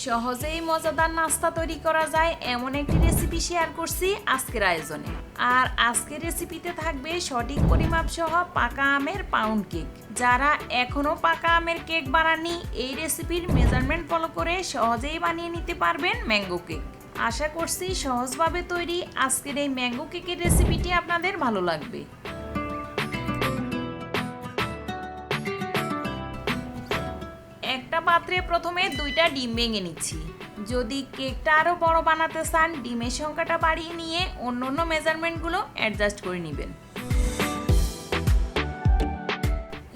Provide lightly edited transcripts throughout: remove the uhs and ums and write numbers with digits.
সহজেই মজাদার নাস্তা তৈরি করা যায় এমন একটি রেসিপি শেয়ার করছি আজকের আয়োজনে। আর আজকের রেসিপিতে থাকবে সঠিক পরিমাপ সহ পাকা আমের পাউন্ড কেক। যারা এখনো পাকা আমের কেক বানাননি, এই রেসিপির মেজারমেন্ট ফলো করে সহজেই বানিয়ে নিতে পারবেন ম্যাঙ্গো কেক। আশা করছি সহজভাবে তৈরি আজকের এই ম্যাঙ্গো কেকের রেসিপিটি আপনাদের ভালো লাগবে। একটা পাত্রে প্রথমে 2টা ডিম ভেঙে নিচ্ছি। যদি কেকটা আরও বড় বানাতে চান, ডিমের সংখ্যাটা বাড়িয়ে নিয়ে অন্য মেজারমেন্টগুলো অ্যাডজাস্ট করে নেবেন।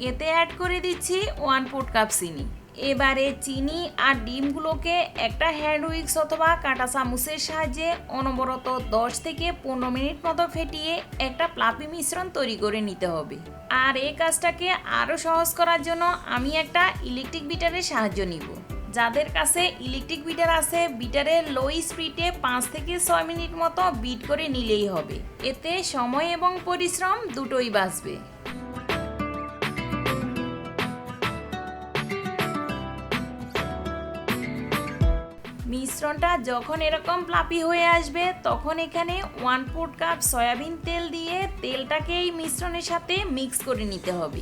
এতে অ্যাড করে দিচ্ছি 1/4 কাপ চিনি। এবারে চিনি আর ডিমগুলোকে একটা হ্যান্ড উইক্স অথবা কাঁটা চামচের সাহায্যে অনবরত 10 থেকে 15 মিনিট মতো ফেটিয়ে একটা প্লাফি মিশ্রণ তৈরি করে নিতে হবে। আর এই কাজটাকে আরও সহজ করার জন্য আমি একটা ইলেকট্রিক বিটারের সাহায্য নিব। যাদের কাছে ইলেকট্রিক বিটার আছে, বিটারের লো স্পিডে 5 থেকে 6 মিনিট মতো বিট করে নিলেই হবে। এতে সময় এবং পরিশ্রম দুটোই বাঁচবে। মিশ্রণটা যখন এরকম প্লাপি হয়ে আসবে, তখন এখানে 1/4 কাপ সয়াবিন তেল দিয়ে তেলটাকে এই মিশ্রণের সাথে মিক্স করে নিতে হবে।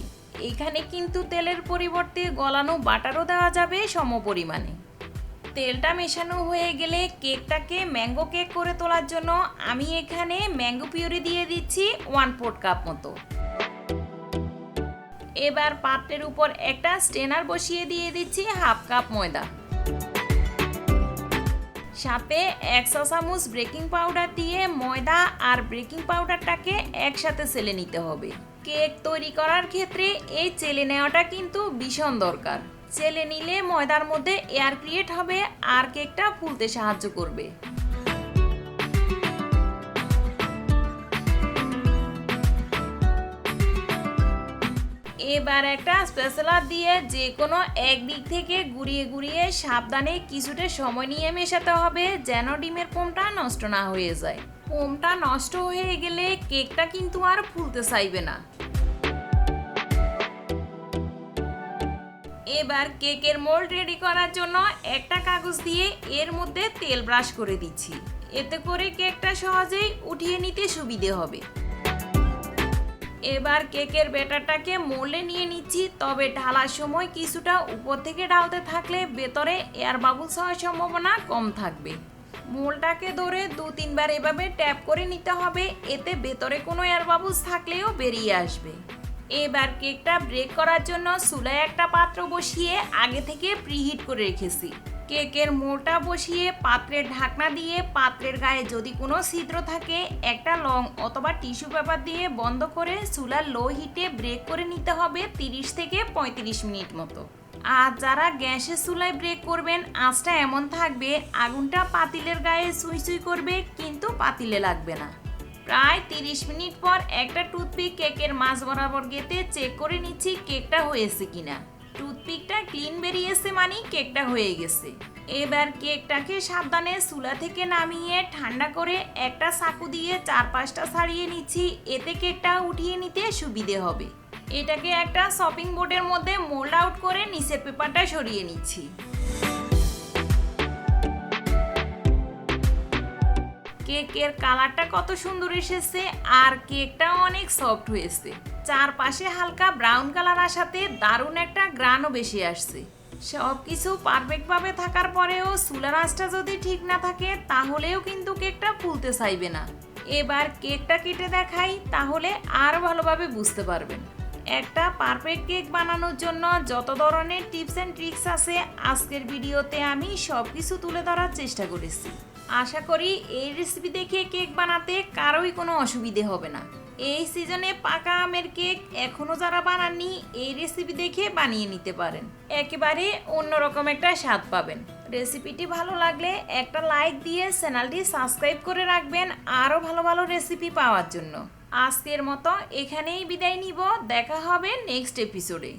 এখানে কিন্তু তেলের পরিবর্তে গলানো বাটারও দেওয়া যাবে সমপরিমাণে। তেলটা মেশানো হয়ে গেলে কেকটাকে ম্যাঙ্গো কেক করে তোলার জন্য আমি এখানে ম্যাঙ্গো পিউরি দিয়ে দিচ্ছি 1/4 কাপ মতো। এবার পাত্রের উপর একটা স্ট্রেনার বসিয়ে দিয়ে দিচ্ছি 1/2 কাপ ময়দা। সাথে 1 চা চামচ বেকিং পাউডার দিয়ে ময়দা আর বেকিং পাউডারটাকে একসাথে চেলে নিতে হবে। কেক তৈরি করার ক্ষেত্রে এই চেলে নেওয়াটা কিন্তু ভীষণ দরকার। চেলে নিলে ময়দার মধ্যে এয়ার ক্রিয়েট হবে আর কেকটা ফুলতে সাহায্য করবে। এবার একটা স্প্যাচুলা দিয়ে যে কোনো একদিক থেকে ঘুরিয়ে ঘুরিয়ে সাবধানে কিছুটা সময় নিয়ে মেশাতে হবে, যেন ডিমের ফোমটা নষ্ট না হয়ে যায়। ফোমটা নষ্ট হয়ে গেলে কেকটা কিন্তু আর ফুলতে চাইবে না। এবার কেকের মোল্ড রেডি করার জন্য একটা কাগজ দিয়ে এর মধ্যে তেল ব্রাশ করে দিচ্ছি। এতে করে কেকটা সহজেই উঠিয়ে নিতে সুবিধে হবে। এবার কেকের ব্যাটারটাকে মোল্ডে নিয়ে নিচ্ছি, তবে ঢালার সময় কিছুটা উপর থেকে ঢালতে থাকলে ভেতরে এয়ার বাবলস হওয়ার সম্ভাবনা কম থাকবে। মোল্ডটাকে ধরে 2-3 বার এভাবে ট্যাপ করে নিতে হবে, এতে ভেতরে কোনো এয়ার বাবলস থাকলেও বেরিয়ে আসবে। এবার কেকটা ব্রেক করার জন্য চুলায় একটা পাত্র বসিয়ে আগে থেকে প্রিহিট করে রেখেছি। কেকের মোলটা বসিয়ে পাত্রের ঢাকনা দিয়ে পাত্রের গায়ে যদি কোনো ছিদ্র থাকে, একটা লং অথবা টিস্যু পেপার দিয়ে বন্ধ করে চুলার লো হিটে ব্রেক করে নিতে হবে 30 থেকে 35 মিনিট মতো। আর যারা গ্যাসের চুলায় ব্রেক করবেন, আঁচটা এমন থাকবে আগুনটা পাতিলের গায়ে সুই সুই করবে, কিন্তু পাতিলে লাগবে না। প্রায় 30 মিনিট পর একটা টুথপিক কেকের মাঝ বরাবর গেঁথে চেক করে নিচ্ছি কেকটা হয়েছে কিনা। টুথপিকটা ক্লিন বেরিয়েছে মানে কেকটা হয়ে গেছে। এবার কেকটাকে সাবধানে চুলা থেকে নামিয়ে ঠান্ডা করে একটা চাকু দিয়ে 4-5টা ছাড়িয়ে নিচ্ছি, এতে কেকটা উঠিয়ে নিতে সুবিধে হবে। এটাকে একটা চপিং বোর্ডের মধ্যে মোল্ড আউট করে নিচের পেপারটা সরিয়ে নিচ্ছি। কেকের কালারটা কত সুন্দর এসেছে আর কেকটাও অনেক সফট হয়েছে। চারপাশে হালকা ব্রাউন কালার আসাতে দারুণ একটা গ্রানও বেশি আসছে। সব কিছু পারফেক্টভাবে থাকার পরেও চুলার আঁচটা যদি ঠিক না থাকে, তাহলেও কিন্তু কেকটা ফুলতে চাইবে না। এবার কেকটা কেটে দেখাই, তাহলে আরও ভালোভাবে বুঝতে পারবেন। একটা পারফেক্ট কেক বানানোর জন্য যত ধরনের টিপস অ্যান্ড ট্রিক্স আছে, আজকের ভিডিওতে আমি সব কিছু তুলে ধরার চেষ্টা করেছি। আশা করি এই রেসিপি দেখে কেক বানাতে কারোই কোনো অসুবিধে হবে না। এই সিজনে পাকা আমের কেক এখনও যারা বানাননি, এই রেসিপি দেখে বানিয়ে নিতে পারেন। একেবারে অন্যরকম একটা স্বাদ পাবেন। রেসিপিটি ভালো লাগলে একটা লাইক দিয়ে চ্যানেলটি সাবস্ক্রাইব করে রাখবেন আরও ভালো ভালো রেসিপি পাওয়ার জন্য। আজকের মতো এখানেই বিদায় নিব, দেখা হবে নেক্সট এপিসোডে।